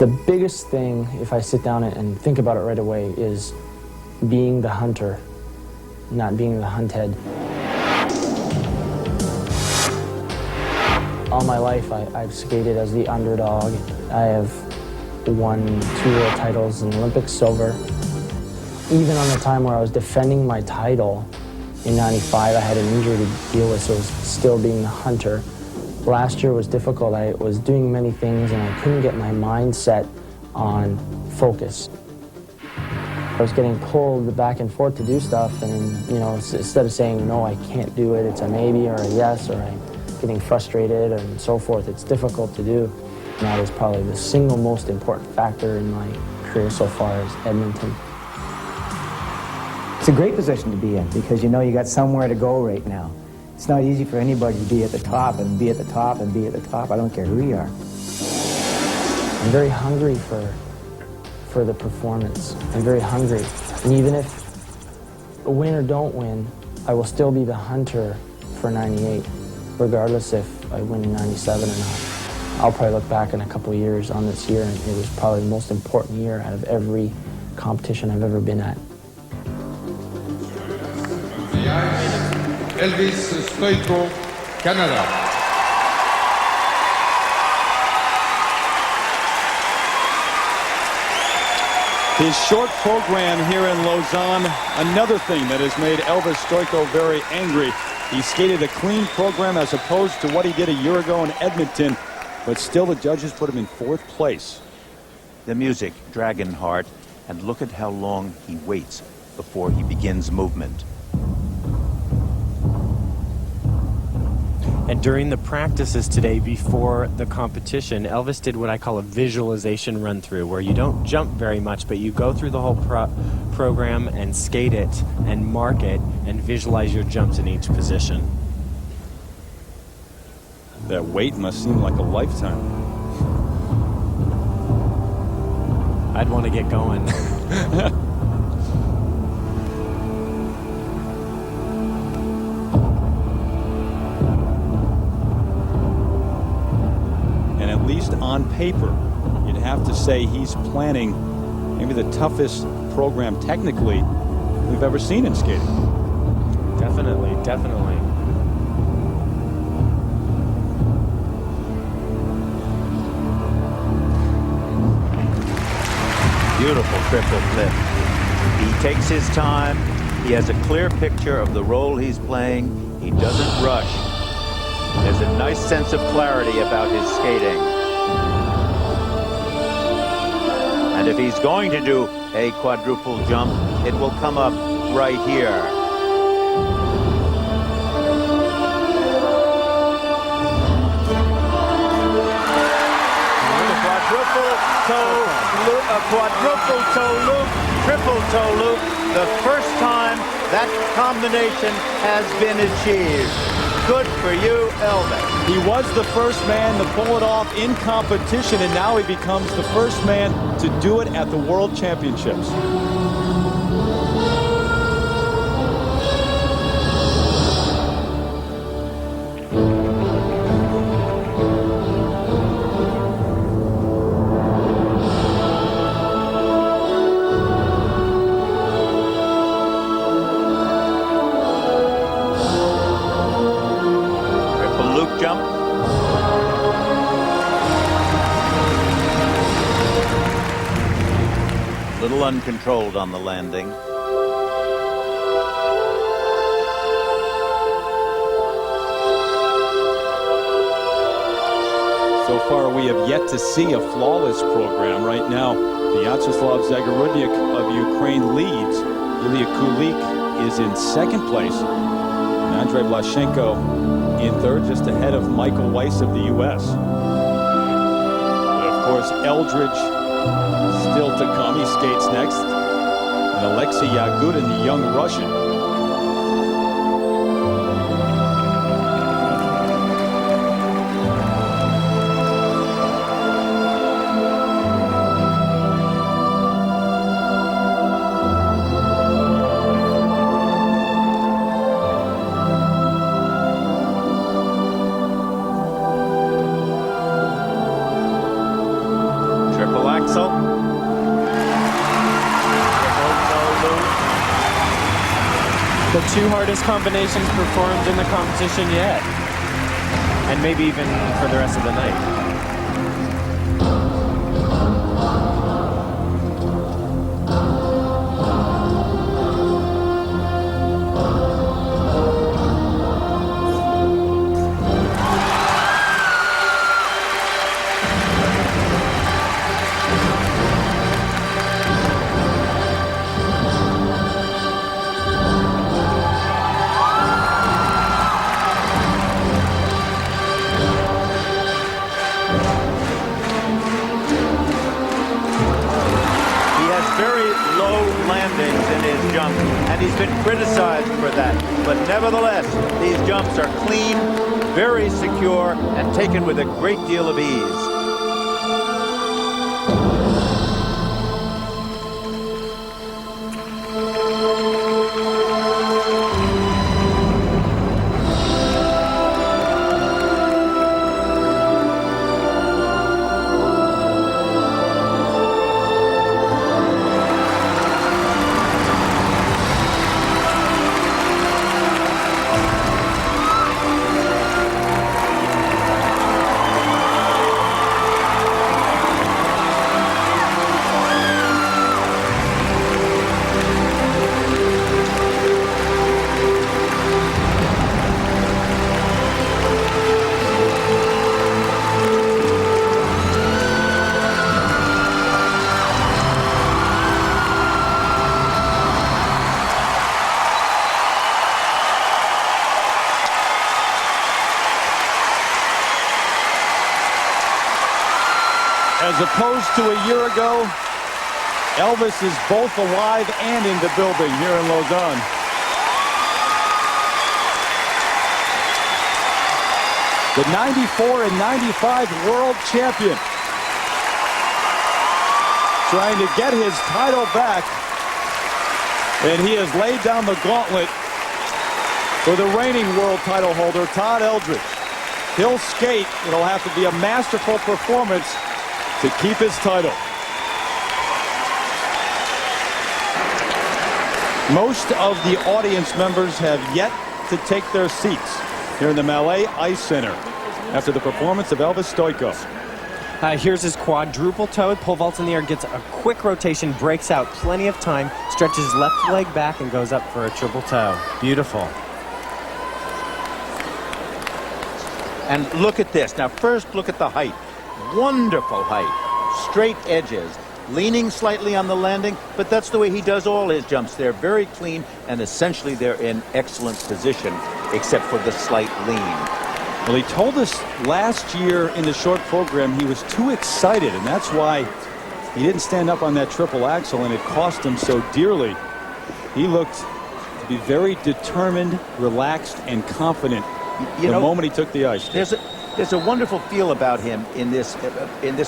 The biggest thing, if I sit down and think about it right away, is being the hunter, not being the hunted. All my life, I've skated as the underdog. I have won 2 world titles in Olympic silver. Even on the time where I was defending my title in '95, I had an injury to deal with, so I was still being the hunter. Last year was difficult. I was doing many things and I couldn't get my mind set on focus. I was getting pulled back and forth to do stuff, and instead of saying no, I can't do it, it's a maybe or a yes, or I'm getting frustrated and so forth. It's difficult to do. And that is probably the single most important factor in my career so far is Edmonton. It's a great position to be in because you know you got somewhere to go right now. It's not easy for anybody to be at the top and be at the top and be at the top. I don't care who you are. I'm very hungry for the performance. I'm very hungry. And even if win or don't win, I will still be the hunter for '98, regardless if I win in '97 or not. I'll probably look back in a couple of years on this year, and it was probably the most important year out of every competition I've ever been at. Elvis, Stojko, Canada. His short program here in Lausanne, another thing that has made Elvis Stojko very angry. He skated a clean program as opposed to what he did a year ago in Edmonton, but still the judges put him in 4th place. The music, Dragonheart, and look at how long he waits before he begins movement. And during the practices today before the competition, Elvis did what I call a visualization run-through, where you don't jump very much, but you go through the whole program and skate it and mark it and visualize your jumps in each position. That wait must seem like a lifetime. I'd want to get going. And at least on paper, you'd have to say he's planning maybe the toughest program technically we've ever seen in skating. Definitely, definitely. Beautiful triple flip. He takes his time. He has a clear picture of the role he's playing. He doesn't rush. There's a nice sense of clarity about his skating. And if he's going to do a quadruple jump, it will come up right here. A quadruple toe loop, triple toe loop, the first time that combination has been achieved. Good for you, Elvis. He was the first man to pull it off in competition, and now he becomes the first man to do it at the World Championships. Jump. Little uncontrolled on the landing. So far, we have yet to see a flawless program. Right now, Vyacheslav Zagorudnik of Ukraine leads. Ilya Kulik is in 2nd place. And Andrei Blashenko in 3rd, just ahead of Michael Weiss of the U.S. But of course, Eldridge still to come. He skates next. And Alexei Yagudin, the young Russian. The two hardest combinations performed in the competition yet. And maybe even for the rest of the night. Landings in his jump, and he's been criticized for that. But nevertheless, these jumps are clean, very secure, and taken with a great deal of ease. As opposed to a year ago, Elvis is both alive and in the building here in Lausanne. The 94 and 95 world champion trying to get his title back, and he has laid down the gauntlet for the reigning world title holder, Todd Eldredge. He'll skate. It'll have to be a masterful performance to keep his title. Most of the audience members have yet to take their seats here in the Mallet Ice Center after the performance of Elvis Stojko. Here's his quadruple toe, pole vaults in the air, gets a quick rotation, breaks out plenty of time, stretches his left leg back and goes up for a triple toe. Beautiful. And look at this. Now first look at the height. Wonderful height. Straight edges. Leaning slightly on the landing, but that's the way he does all his jumps. They're very clean, and essentially they're in excellent position, except for the slight lean. Well, he told us last year in the short program he was too excited, and that's why he didn't stand up on that triple axel, and it cost him so dearly. He looked to be very determined, relaxed, and confident the moment he took the ice. There's a wonderful feel about him in this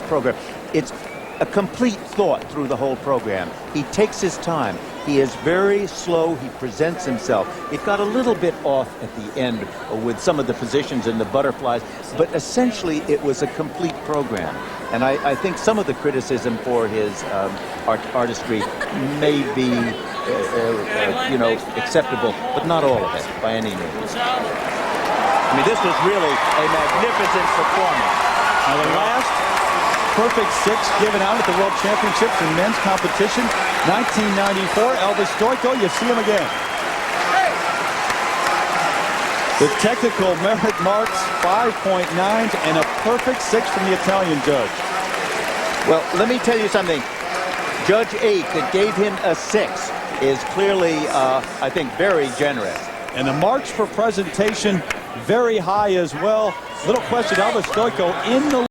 program. It's a complete thought through the whole program. He takes his time. He is very slow. He presents himself. It got a little bit off at the end with some of the positions in the butterflies, but essentially it was a complete program. And I think some of the criticism for his artistry may be, acceptable, but not all of it by any means. I mean, this was really a magnificent performance. Now, the last perfect six given out at the World Championships in men's competition, 1994, Elvis Stojko, you see him again. The technical merit marks, 5.9s, and a perfect six from the Italian judge. Well, let me tell you something. Judge 8 that gave him a 6 is clearly, I think, very generous. And the marks for presentation, very high as well. Little question, Elvis Stojko in the